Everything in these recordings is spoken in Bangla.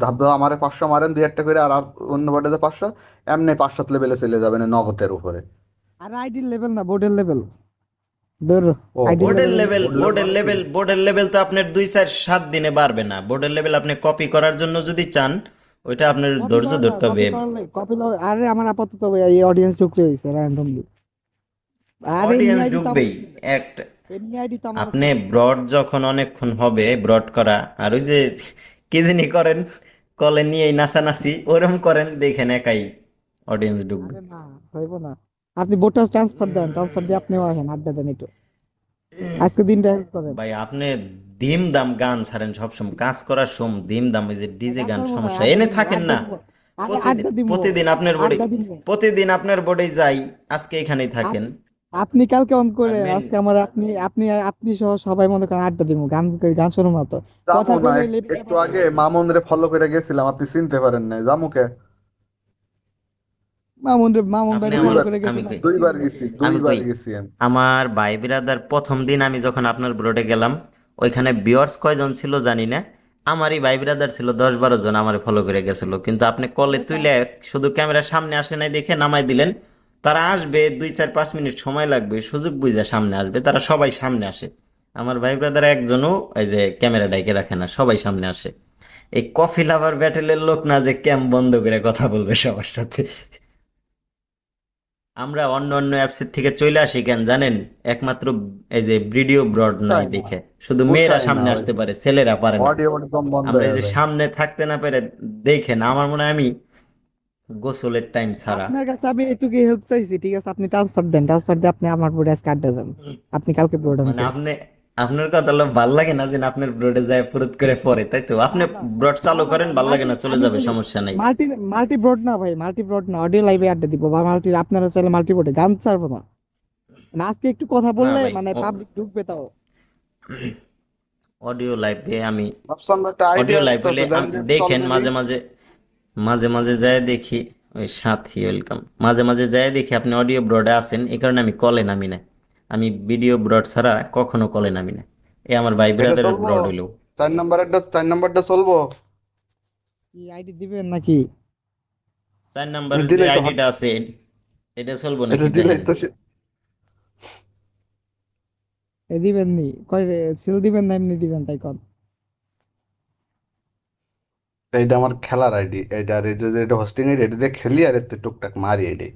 ধাপ আমারে 500 মারেন দুই একটা করে, আর অন্য বোর্ডে 500, এমনি 5-7 লেভেলে চলে যাবেন নগদের উপরে। আর আইডির লেভেল না, বোর্ডের লেভেল। ধর, ও আইডির বোর্ড, বোর্ডের লেভেল। লেভেল, বোর্ড লেভেল বোর্ডের মানে কি? লেভেল, বোর্ডের লেভেল তো আপনার 2 4 7 দিনে বাড়বে না। বোর্ডের লেভেল আপনি কপি করার জন্য যদি চান, ওইটা আপনার কপি ধৈর্য করার না, ধরতে হবে। কপি করলে কপি। আরে আমার আপাতত ভাই এই অডিয়েন্স ঢুকতে হয়েছে র্যান্ডমলি। আর এমনি অডিয়েন্স আইডি তো আমার ঢুকবেই আছে। একটা। এমনি আইডি তো আমার আপনি আছে। ব্রড যখন অনেকক্ষণ হবে ব্রড করা, আর ওই যে কি জানি করেন, কলে নিয়ে নাচানাচি ওরম করেন, দেখেন একাই অডিয়েন্স ঢুকবে। আরে না, হইব না। আপনি বোটাস ট্রান্সফার দেন, ট্রান্সফার দিয়ে আপনিও আসেন, আড্ডা দেন একটু। আজকে দিনটা হেল্প করেন। ভাই আপনি দিম দাম গান ছাড়েন সবসময়, কাজ করার সময় দিম দাম ওই যে ডিজে গান কাঁচার মতো সমস্যা আড্ডা এনে দিব, থাকেন আড্ডা না। দিব। আরে প্রতিদিন আড্ডা দিব, প্রতিদিন আপনার বোর্ডে, আড্ডা দিব। প্রতিদিন আপনার বোর্ডে যাই, আজকে এখানেই থাকেন। আপ- আপনি কালকে অন আর করে মেন আজকে আমার, আপনি আপনি আপনি সহ সবাই মনে করেন আড্ডা দিব, গান গান শোনো না তো। কথা জামু না, কইলে লেবিকা একটু পাঠাবো। আগে মামুন রে ফলো করে গেছিলাম, আপনি চিনতে পারেন নাই জামুকে? মামুন আপনি ভাইরে ফলো আমার, দুইবার, করে আমি গেছিলাম, কই, দুইবার চিনি। গেছি, আমি দুইবার কই, গেছি আমি। আমার ভাই বিরাদার প্রথম দিন আমি যখন আপনার ব্রোডে গেলাম, ওইখানে ভিউয়ার্স কয়জন ছিল জানি না, আমারই ভাই বিরাদার ছিল 10 12 জন আমার ফলো করে গেছিল, কিন্তু আপনি কলে আরে তা তুইলে শুধু ক্যামেরার সামনে আসে নাই দেখে নামাই দিলেন। তারা আসবে 2 4 5 মিনিট সময় লাগবে, সুযোগ বুঝে সামনে আসবে, তারা সবাই সামনে আসে। আমার ভাই ব্রাদার একজনও এই যে ক্যামেরা ডাইকে রাখে না, সবাই সামনে আসে। এই কফি লাভার ব্যাটেলের লোক না যে ক্যাম বন্ধ করে কথা বলবে সবার সাথে। আমরা অন্য অন্য অ্যাপসের থেকে চলে আসি কেন জানেন? একমাত্র এই যে ভিডিও ব্রড নাই বুঝাই না, দেখে, শুধু মেয়েরা বুঝাই না সামনে ওই আসতে পারে, ছেলেরা পারে না। অডিও একদম বন্ধ আমরা এই হয়ে যে যায়। সামনে থাকতে না পেরে, দেখেন আমার মনে হয় আমি গোসলের টাইম ছাড়া। আপনার কাছে আমি একটু হেল্প চাইছি, ঠিক আছে? আপনি ট্রান্সফার দেন, ট্রান্সফার দিয়ে আপনি আমার বোর্ডে আজকে আড্ডা দেন। আপনি কালকে বোর্ড মানে আনতে। আপনি, আপনার কথা হলো ভাল লাগে না যে আপনার ব্রডে যায় ফুরুত করে পরে, তাই তো? না আপনি না ব্রড না চালু না করেন, ভাই, ভাল লাগে মাল্টি, না চলে আমি যাবে, বলি সমস্যা নাই। মাল্টি, মাল্টি ব্রড না ভাই, মাল্টি ব্রড না, অডিও লাইভে আড্ডা দিব বা মাল্টি, আপনারা চাইলে মাল্টি বোর্ডে গান ছাড়বো না। না, আজকে একটু কথা না বললে ভাই, মানে ও পাবলিক ঢুকবে তাও। অডিও লাইভে আমি, ভাবছিলাম একটা অডিও আইডিয়া লাইভ হলে আসতেছে, দেন চল দেখেন দিবি। মাঝে মাঝে, মাঝে মাঝে যায় দেখি, ওই সাথী ওয়েলকাম, মাঝে মাঝে যায় দেখি আপনি অডিও ব্রডে আছেন, এই কারণে আমি কলে নামি না। আমি ভিডিও ব্রড ছাড়া কখনো কলে নামি না। এ আমার ভাই এটা ব্রাদারের চলবো? ব্রড হইলো। 4 নাম্বারেরটা, 4 নাম্বারটা চলবো? কি আইডি দিবেন নাকি? 4 নাম্বারের যে দিলেই তো আইডিটা আছে, এটা চলবো এটা নাকি দিলেই দেখেন? তো এ দিবেন নি কয় সিল দিবেন না এমনি দিবেন তাই কর। এইটা আমার খেলার আইডি, এটা আর এটা যে এটা হোস্টিং আইডি, এটা দিয়ে খেলি আর এতে টুকটাক মারি এটাই।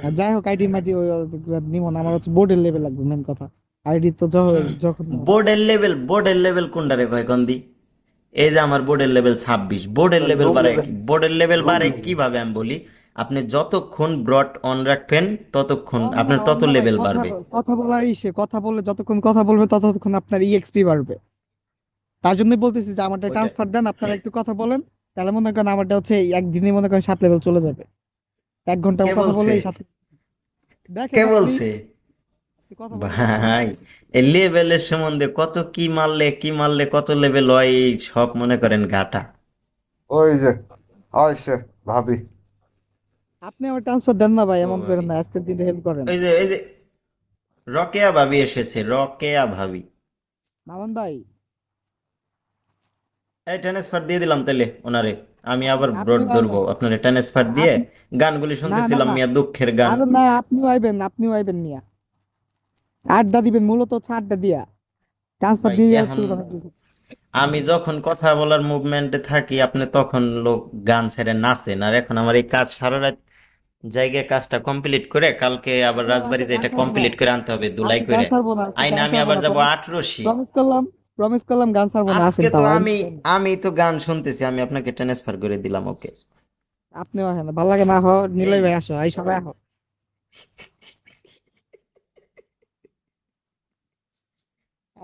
আর যাই হোক আইডি মাইডি ওই নিব না, আমার হচ্ছে বোর্ডের লেভেল লাগবে মেন কথা। আইডি তো যখন বোর্ডের লেভেল, বোর্ডের লেভেল কোনটারে কয় কন্দি? এই যে আমার বোর্ডের লেভেল 26, বোর্ডের লেভেল রুম বাড়ে লেভেল, বোর্ডের লেভেল রুম বাড়ে লেভেল। কিভাবে আমি বলি। আপনি যতক্ষণ ব্রড অন রাখবেন ততক্ষণ অন না, আপনার অন তত না ভাই, লেভেল কথা বাড়বে। কথা বলার ইসে, কথা বললে যতক্ষণ কথা বলবে ততক্ষণ আপনার ইএক্সপি বাড়বে। তার জন্যই বলতেছি যে আমারটা ওইটা ট্রান্সফার দেন, আপনারা একটু কথা বলেন। তাহলে মনে করেন আমারটা হচ্ছে একদিনে মনে করেন 7 লেভেল চলে যাবে। 1 ঘন্টা কে কথা বলছে? বললেই 7। দেখেন কে আপনি, বলছে? কথা বলেন আপনি। ভাই এই লেভেলের সম্বন্ধে কত কি মারলে, কি মারলে কত লেভেল হয়, এই সব মনে করেন ঘাটা। ওই যে আইসে ভাবি। আপনি আমার ট্রান্সফার দেন না ভাই, ও এমন করেন ভাবি, না, আজকের দিনে হেল্প করেন। এই যে রকেয়া ভাবি এসেছে, রকেয়া ভাবি। মামুন ভাই, এই ট্রান্সফার দিয়ে দিলাম তাহলে ওনারে। আমি আপনি আবার ব্রড আপনিও ধরবো আইবেন। আপনারে ট্রান্সফার দিয়ে। আপনি, গানগুলি না না শুনতেছিলাম না, মিয়া, দুঃখের গান। আরে না, আপনিও আইবেন, আপনিও আইবেন মিয়া। আড্ডা দিবেন মূলত হচ্ছে আড্ডা দিয়া, ট্রান্সফার ভাই দিয়ে এখন একটু কথা বলছি। আমি যখন কথা বলার মুভমেন্টে থাকি, আপনি তখন লোক গান ছেড়ে নাচেন, আর এখন আমার এই কাজ সারা রাত জায়গায় কাজটা কমপ্লিট করে কালকে আবার আপনি রাজবাড়ি আজকে গান এটা ছাড়বো না, কমপ্লিট করে আনতে হবে ধুলাই আজকে গান করে। ছাড়বো না, আজকে আইনা গান আমি ছাড়বো আবার না, যাবো প্রমিস, আটরশি। প্রমিস করলাম, প্রমিস করলাম গান ছাড়বো না, আসেন আজকে তো তাও আমি, আমি তো গান শুনতেছি, আমি আপনাকে ট্রান্সফার করে দিলাম, ওকে। আপনিও আসেন, ভালো লাগে না? নিলয় এই ভাই আসো, এই সবাই আসো। আসো।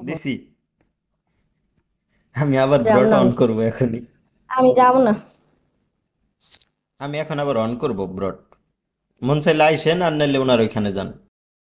দিছি, আমি আবার যাব ব্রড না অন আমি, করবো এখনই। আমি যাব না। আমি এখন আবার অন করবো ব্রড। মন চাইলে আইসেন, আর নাইলে ওনার ওইখানে যান।